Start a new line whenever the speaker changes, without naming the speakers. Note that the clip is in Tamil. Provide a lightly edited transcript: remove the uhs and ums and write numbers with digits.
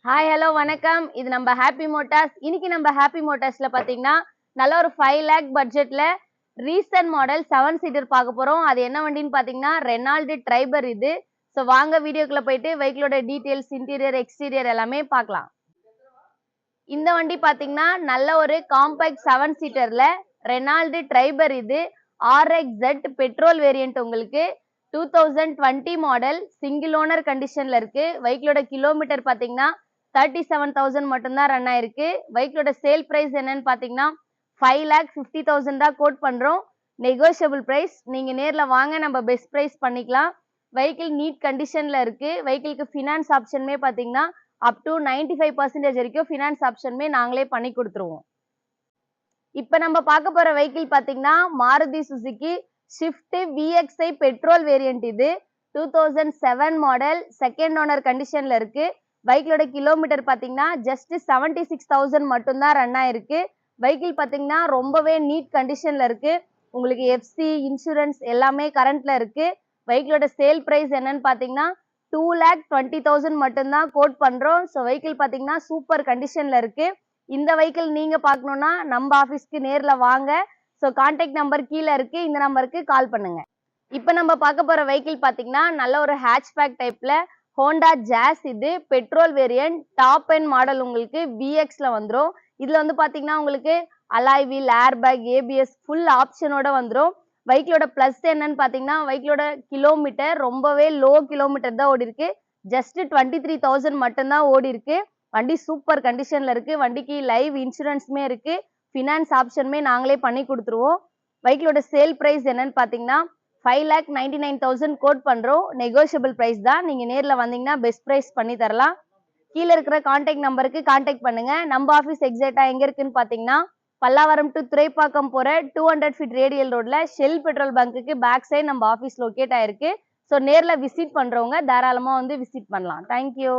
ஹாய் ஹலோ வணக்கம். இது நம்ம ஹாப்பி மோட்டார்ஸ். இன்னைக்கு நம்ம ஹாப்பி மோட்டார்ஸ்ல பாத்தீங்கன்னா நல்ல ஒரு 5 லேக் பட்ஜெட்ல ரீசன்ட் மாடல் 7 சீட்டர் பார்க்க போறோம். அது என்ன வண்டின்னு பாத்தீங்கன்னா ரெனால்டு ட்ரைபர் இது. ஸோ வாங்க வீடியோக்குள்ள போயிட்டு வெஹிக்கிளோட டீடைல்ஸ், இன்டீரியர், எக்ஸ்டீரியர் எல்லாமே பார்க்கலாம். இந்த வண்டி பாத்தீங்கன்னா நல்ல ஒரு காம்பேக்ட் 7 சீட்டர்ல ரெனால்டு ட்ரைபர் இது. RXZ பெட்ரோல் வேரியன்ட் உங்களுக்கு 2020 மாடல் சிங்கிள் ஓனர் கண்டிஷன்ல இருக்கு. வெஹிக்கிளோட கிலோமீட்டர் பாத்தீங்கன்னா 37,000 மட்டும்தான் ரன் ஆயிருக்கு. வெஹிக்கிளோட சேல் பிரைஸ் என்னன்னு பாத்தீங்கன்னா 5,50,000 தான் கோட் பண்றோம். Negotiable price. நீங்க நேர்ல வாங்க, நம்ம பெஸ்ட் பிரைஸ் பண்ணிக்கலாம். வெஹிக்கிள் நீட் கண்டிஷன்ல இருக்கு. வெஹிக்கிளுக்கு ஃபினான்ஸ் ஆப்ஷனுமே பாத்தீங்கன்னா அப் டு 95% வரைக்கும் ஃபினான்ஸ் ஆப்ஷனுமே நாங்களே பண்ணி கொடுத்துருவோம். இப்ப நம்ம பார்க்க போற வெஹிக்கிள் பாத்தீங்கன்னா Maruti Suzuki shift VXI petrol variant இது. 2007 மாடல் செகண்ட் ஓனர் கண்டிஷன்ல இருக்கு. வெஹிக்கிளோட கிலோமீட்டர் பாத்தீங்கன்னா ஜஸ்ட் 76,000 மட்டும்தான் ரன் ஆயிருக்கு. வெஹிக்கிள் பாத்தீங்கன்னா ரொம்பவே நீட் கண்டிஷன்ல இருக்கு. உங்களுக்கு FC இன்சூரன்ஸ் எல்லாமே கரண்ட்ல இருக்கு. வெஹிக்கிளோட சேல் பிரைஸ் என்னன்னு பாத்தீங்கன்னா 2,20,000 மட்டும்தான் கோட் பண்றோம். ஸோ வெஹிக்கிள் பாத்தீங்கன்னா சூப்பர் கண்டிஷன்ல இருக்கு. இந்த வெஹிக்கிள் நீங்க பார்க்கணும்னா நம்ம ஆஃபீஸ்க்கு நேர்ல வாங்க. ஸோ கான்டாக்ட் நம்பர் கீழே இருக்கு, இந்த நம்பருக்கு கால் பண்ணுங்க. இப்போ நம்ம பார்க்க போற வெஹிக்கிள் பாத்தீங்கன்னா நல்ல ஒரு ஹேட்ச்பேக் டைப்ல ஹோண்டா ஜாஸ் இது. Petrol variant top end model உங்களுக்கு BXல வந்துடும். இதுல வந்து பாத்தீங்கன்னா உங்களுக்கு alloy wheel, air bag, ABS full ஆப்ஷனோட வந்துடும். வெஹிக்கிளோட பிளஸ் என்னன்னு பாத்தீங்கன்னா வெஹிக்கிளோட கிலோமீட்டர் ரொம்பவே லோ கிலோமீட்டர் தான் ஓடி இருக்கு. ஜஸ்ட் 23,000 மட்டும்தான் ஓடி இருக்கு. வண்டி சூப்பர் கண்டிஷன்ல இருக்கு. வண்டிக்கு லைவ் இன்சூரன்ஸுமே இருக்கு. ஃபினான்ஸ் ஆப்ஷனுமே நாங்களே பண்ணி கொடுத்துருவோம். வெஹிக்கிளோட சேல் பிரைஸ் என்னன்னு பாத்தீங்கன்னா 5,99,000 கோட் பண்றோம். நெகோஷியபிள் பிரைஸ் தான். நீங்க நேர்ல வந்தீங்கன்னா பெஸ்ட் பிரைஸ் பண்ணி தரலாம். கீழே இருக்கிற கான்டாக்ட் நம்பருக்கு கான்டாக்ட் பண்ணுங்க. நம்ம ஆஃபீஸ் எக்ஸாக்டா எங்க இருக்குன்னு பாத்தீங்கன்னா பல்லாவரம் டு துறைப்பாக்கம் போற 200 ஃபீட் ரேடியல் ரோட்ல ஷெல் பெட்ரோல் பங்குக்கு பேக் சைடு நம்ம ஆஃபீஸ் லொக்கேட் ஆயிருக்கு. ஸோ நேர்ல விசிட் பண்றவங்க தாராளமா வந்து விசிட் பண்ணலாம். தேங்க்யூ.